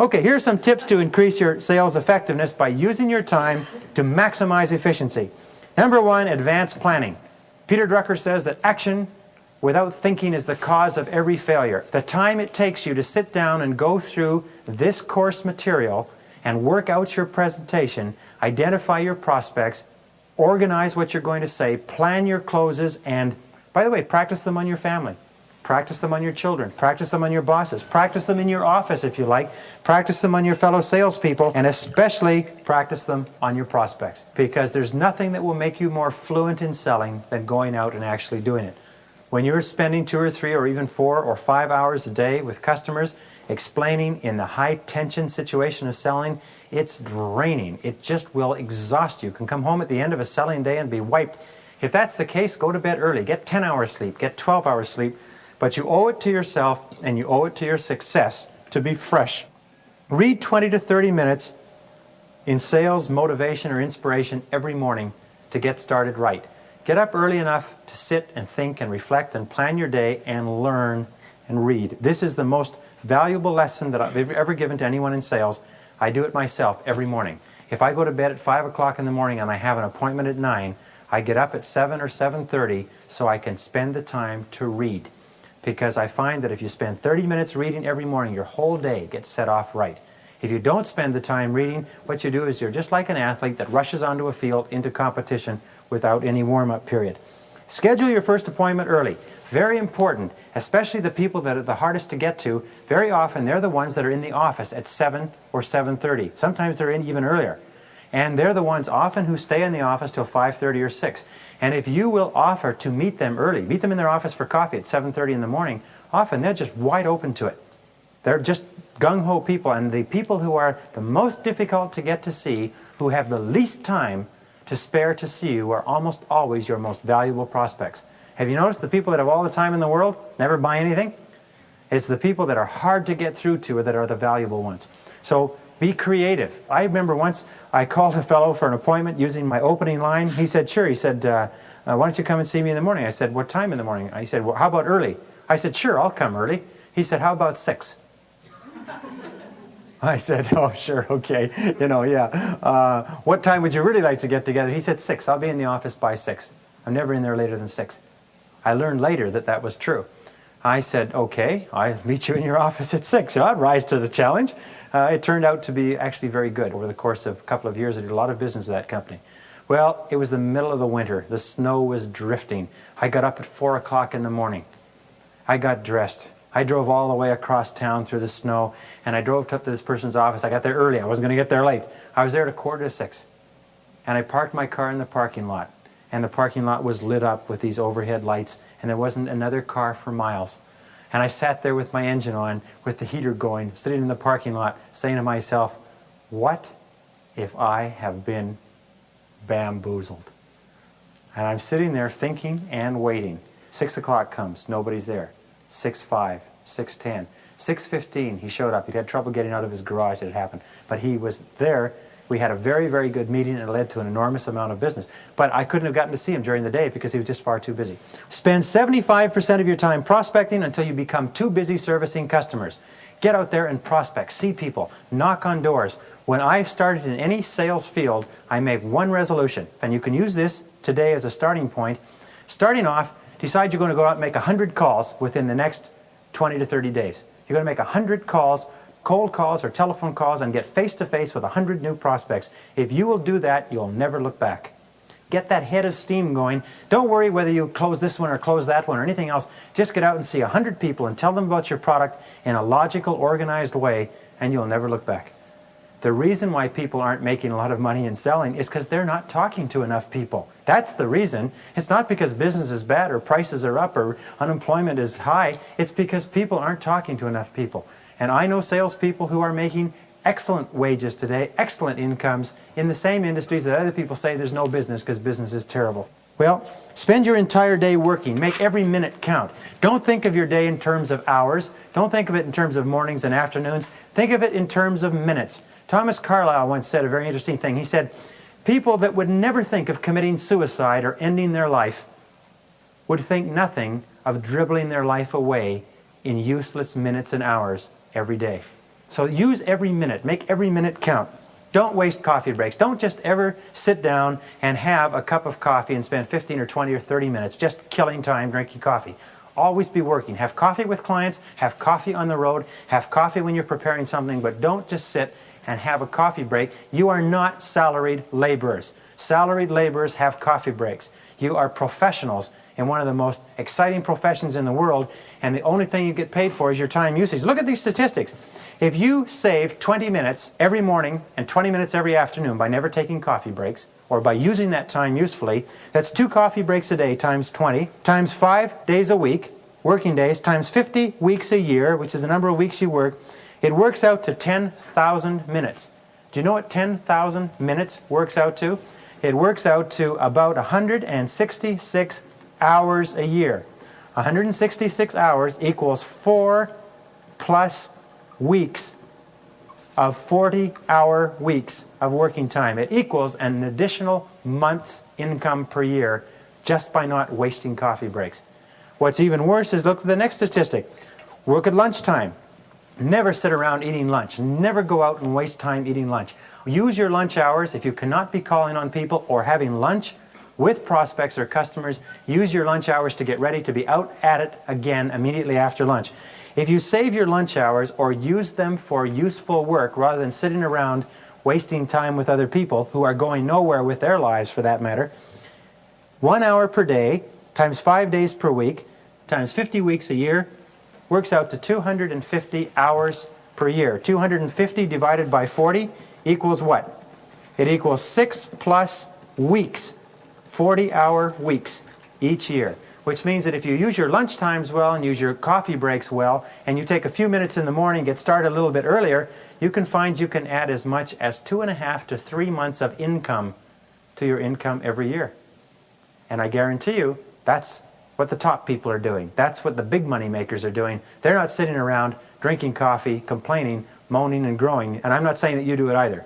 Okay, here are some tips to increase your sales effectiveness by using your time to maximize efficiency. Number one, advanced planning. Peter Drucker says that action without thinking is the cause of every failure. The time it takes you to sit down and go through this course material and work out your presentation, identify your prospects, organize what you're going to say, plan your closes, and, by the way, practice them on your family. Practice them on your children. Practice them on your bosses. Practice them in your office if you like. Practice them on your fellow salespeople, and especially practice them on your prospects. Because there's nothing that will make you more fluent in selling than going out and actually doing it. When you're spending 2 or 3 or even 4 or 5 hours a day with customers explaining in the high-tension situation of selling, it's draining. It just will exhaust you. You can come home at the end of a selling day and be wiped. If that's the case, go to bed early. Get 10 hours sleep. Get 12 hours sleep. But you owe it to yourself and you owe it to your success to be fresh. Read 20 to 30 minutes in sales, motivation, or inspiration every morning to get started right. Get up early enough to sit and think and reflect and plan your day and learn and read. This is the most valuable lesson that I've ever given to anyone in sales. I do it myself every morning. If I go to bed at 5 o'clock in the morning and I have an appointment at 9, I get up at 7 or 7:30 so I can spend the time to read. Because I find that if you spend 30 minutes reading every morning, your whole day gets set off right. If you don't spend the time reading, what you do is you're just like an athlete that rushes onto a field into competition without any warm-up period. Schedule your first appointment early. Very important, especially the people that are the hardest to get to. Very often they're the ones that are in the office at 7 or 7:30. Sometimes they're in even earlier. And they're the ones often who stay in the office till 5:30 or 6. And if you will offer to meet them early, meet them in their office for coffee at 7:30 in the morning, often they're just wide open to it. They're just gung-ho people, and the people who are the most difficult to get to see, who have the least time to spare to see you, are almost always your most valuable prospects. Have you noticed the people that have all the time in the world never buy anything? It's the people that are hard to get through to that are the valuable ones. So be creative. I remember once I called a fellow for an appointment using my opening line. He said, sure. He said, why don't you come and see me in the morning? I said, what time in the morning? He said, well, how about early? I said, sure, I'll come early. He said, how about 6? I said, oh, sure, okay. What time would you really like to get together? He said, 6. I'll be in the office by 6. I'm never in there later than 6. I learned later that that was true. I said, okay, I'll meet you in your office at 6. So I'd rise to the challenge. It turned out to be actually very good. Over the course of a couple of years, I did a lot of business with that company. Well, it was the middle of the winter. The snow was drifting. I got up at 4 o'clock in the morning. I got dressed. I drove all the way across town through the snow, and I drove up to this person's office. I got there early. I wasn't going to get there late. I was there at 5:45. And I parked my car in the parking lot. And the parking lot was lit up with these overhead lights, and there wasn't another car for miles. And I sat there with my engine on, with the heater going, sitting in the parking lot, saying to myself, what if I have been bamboozled? And I'm sitting there thinking and waiting. 6 o'clock comes, nobody's there. 6:05, 6:10, 6:15, he showed up. He'd had trouble getting out of his garage. It had happened. But he was there. We had a very, very good meeting, and it led to an enormous amount of business. But I couldn't have gotten to see him during the day because he was just far too busy. Spend 75% of your time prospecting until you become too busy servicing customers. Get out there and prospect. See people. Knock on doors. When I started in any sales field, I make one resolution. And you can use this today as a starting point. Starting off, decide you're going to go out and make 100 calls within the next 20 to 30 days. You're going to make 100 calls, cold calls or telephone calls, and get face-to-face with 100 new prospects. If you will do that, you'll never look back. Get that head of steam going. Don't worry whether you close this one or close that one or anything else. Just get out and see 100 people and tell them about your product in a logical, organized way, and you'll never look back. The reason why people aren't making a lot of money in selling is because they're not talking to enough people. That's the reason. It's not because business is bad or prices are up or unemployment is high. It's because people aren't talking to enough people. And I know salespeople who are making excellent wages today, excellent incomes in the same industries that other people say there's no business because business is terrible. Well, spend your entire day working. Make every minute count. Don't think of your day in terms of hours. Don't think of it in terms of mornings and afternoons. Think of it in terms of minutes. Thomas Carlyle once said a very interesting thing. He said, people that would never think of committing suicide or ending their life would think nothing of dribbling their life away in useless minutes and hours every day. So use every minute. Make every minute count. Don't waste coffee breaks. Don't just ever sit down and have a cup of coffee and spend 15 or 20 or 30 minutes just killing time drinking coffee. Always be working. Have coffee with clients. Have coffee on the road. Have coffee when you're preparing something, but don't just sit and have a coffee break. You are not salaried laborers. Salaried laborers have coffee breaks. You are professionals in one of the most exciting professions in the world, and the only thing you get paid for is your time usage. Look at these statistics. If you save 20 minutes every morning and 20 minutes every afternoon by never taking coffee breaks, or by using that time usefully, that's 2 coffee breaks a day times 20, times 5 days a week, working days, times 50 weeks a year, which is the number of weeks you work, it works out to 10,000 minutes. Do you know what 10,000 minutes works out to? It works out to about 166 hours a year. 166 hours equals 4 plus weeks of 40-hour weeks of working time. It equals an additional month's income per year just by not wasting coffee breaks. What's even worse is, look at the next statistic. Work at lunchtime. Never sit around eating lunch. Never go out and waste time eating lunch. Use your lunch hours. If you cannot be calling on people or having lunch with prospects or customers, use your lunch hours to get ready to be out at it again immediately after lunch. If you save your lunch hours or use them for useful work rather than sitting around wasting time with other people who are going nowhere with their lives for that matter, 1 hour per day times 5 days per week times 50 weeks a year works out to 250 hours per year. 250 divided by 40 equals what? It equals 6 plus weeks, 40-hour weeks each year. Which means that if you use your lunch times well and use your coffee breaks well, and you take a few minutes in the morning, get started a little bit earlier, you can find you can add as much as 2.5 to 3 months of income to your income every year. And I guarantee you, that's what the top people are doing. That's what the big money makers are doing. They're not sitting around drinking coffee, complaining, moaning and groaning. And I'm not saying that you do it either.